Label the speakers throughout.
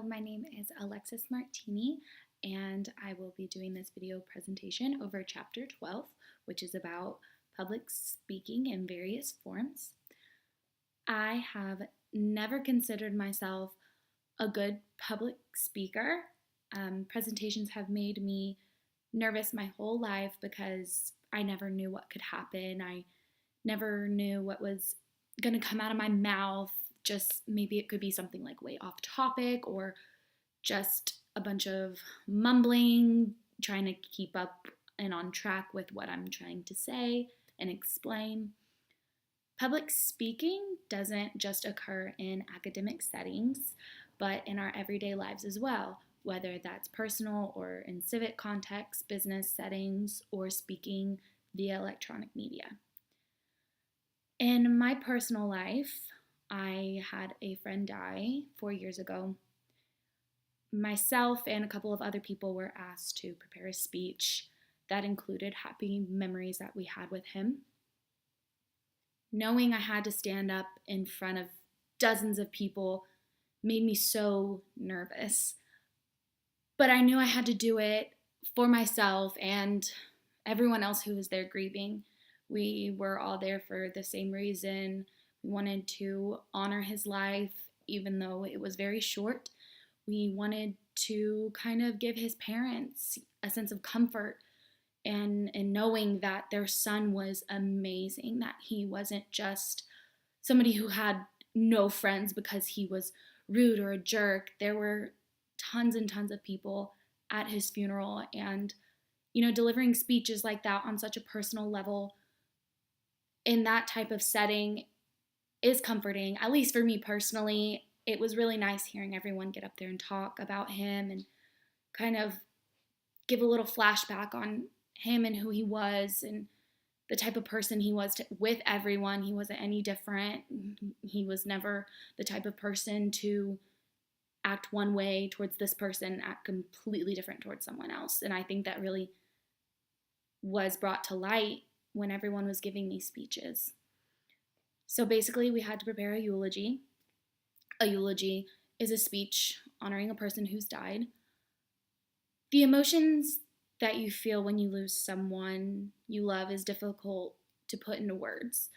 Speaker 1: Hello, my name is Alexis Martini, and I will be doing this video presentation over Chapter 12, which is about public speaking in various forms. I have never considered myself a good public speaker. Presentations have made me nervous my whole life because I never knew what could happen. I never knew what was going to come out of my mouth. Just maybe it could be something like way off topic or just a bunch of mumbling, trying to keep up and on track with what I'm trying to say and explain. Public speaking doesn't just occur in academic settings, but in our everyday lives as well, whether that's personal or in civic contexts, business settings, or speaking via electronic media. In my personal life, I had a friend die 4 years ago. Myself and a couple of other people were asked to prepare a speech that included happy memories that we had with him. Knowing I had to stand up in front of dozens of people made me so nervous. But I knew I had to do it for myself and everyone else who was there grieving. We were all there for the same reason. We wanted to honor his life, even though it was very short. We wanted to kind of give his parents a sense of comfort and knowing that their son was amazing, that he wasn't just somebody who had no friends because he was rude or a jerk. There were tons and tons of people at his funeral, and delivering speeches like that on such a personal level in that type of setting is comforting, at least for me personally. It was really nice hearing everyone get up there and talk about him and kind of give a little flashback on him and who he was and the type of person he was with everyone. He wasn't any different. He was never the type of person to act one way towards this person, act completely different towards someone else. And I think that really was brought to light when everyone was giving these speeches. So basically, we had to prepare a eulogy. A eulogy is a speech honoring a person who's died. The emotions that you feel when you lose someone you love is difficult to put into words.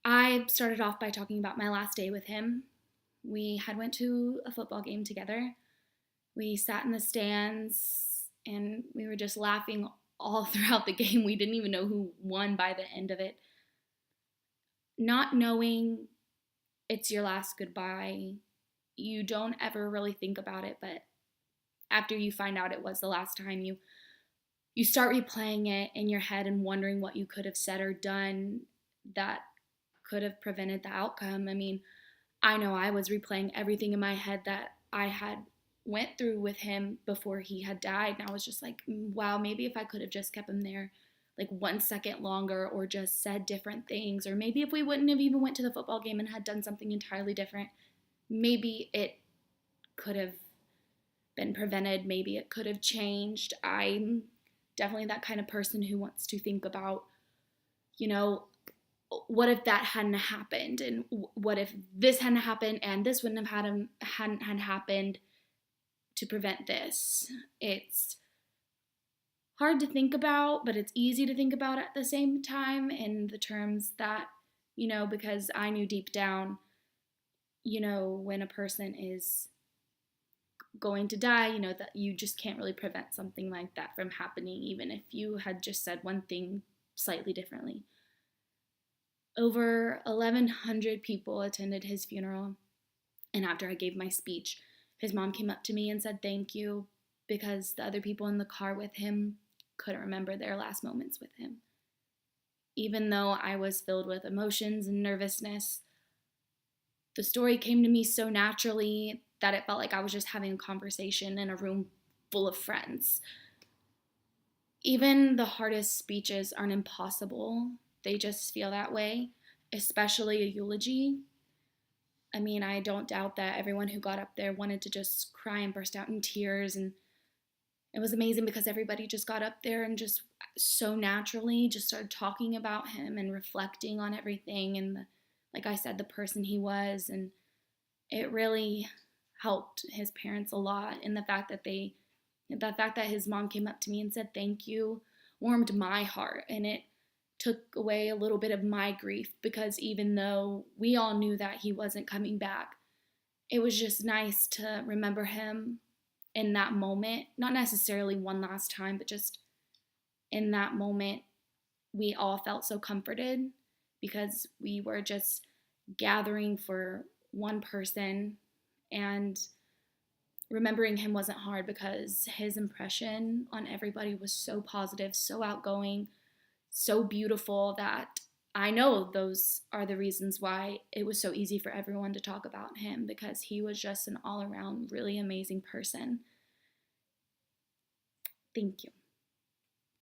Speaker 1: I started off by talking about my last day with him. We had went to a football game together. We sat in the stands and we were just laughing all throughout the game. We didn't even know who won by the end of it. Not knowing it's your last goodbye, you don't ever really think about it, but after you find out it was the last time, you start replaying it in your head and wondering what you could have said or done that could have prevented the outcome. I mean, I know I was replaying everything in my head that I had went through with him before he had died, and I was just like, wow, maybe if I could have just kept him there like 1 second longer or just said different things, or maybe if we wouldn't have even went to the football game and had done something entirely different, maybe it could have been prevented, maybe it could have changed. I'm definitely that kind of person who wants to think about, what if that hadn't happened, and what if this hadn't happened and this wouldn't have hadn't happened to prevent this. It's hard to think about, but it's easy to think about at the same time in the terms that, because I knew deep down, when a person is going to die, that you just can't really prevent something like that from happening, even if you had just said one thing slightly differently. Over 1,100 people attended his funeral, and after I gave my speech, his mom came up to me and said thank you because the other people in the car with him couldn't remember their last moments with him. Even though I was filled with emotions and nervousness, the story came to me so naturally that it felt like I was just having a conversation in a room full of friends. Even the hardest speeches aren't impossible. They just feel that way, especially a eulogy. I mean, I don't doubt that everyone who got up there wanted to just cry and burst out in tears, and it was amazing because everybody just got up there and just so naturally just started talking about him and reflecting on everything and like I said, the person he was, and it really helped his parents a lot. And the fact that his mom came up to me and said thank you warmed my heart, and it took away a little bit of my grief, because even though we all knew that he wasn't coming back, it was just nice to remember him in that moment. Not necessarily one last time, but just in that moment, we all felt so comforted because we were just gathering for one person. And remembering him wasn't hard because his impression on everybody was so positive, so outgoing, so beautiful, that I know those are the reasons why it was so easy for everyone to talk about him, because he was just an all around really amazing person. Thank you.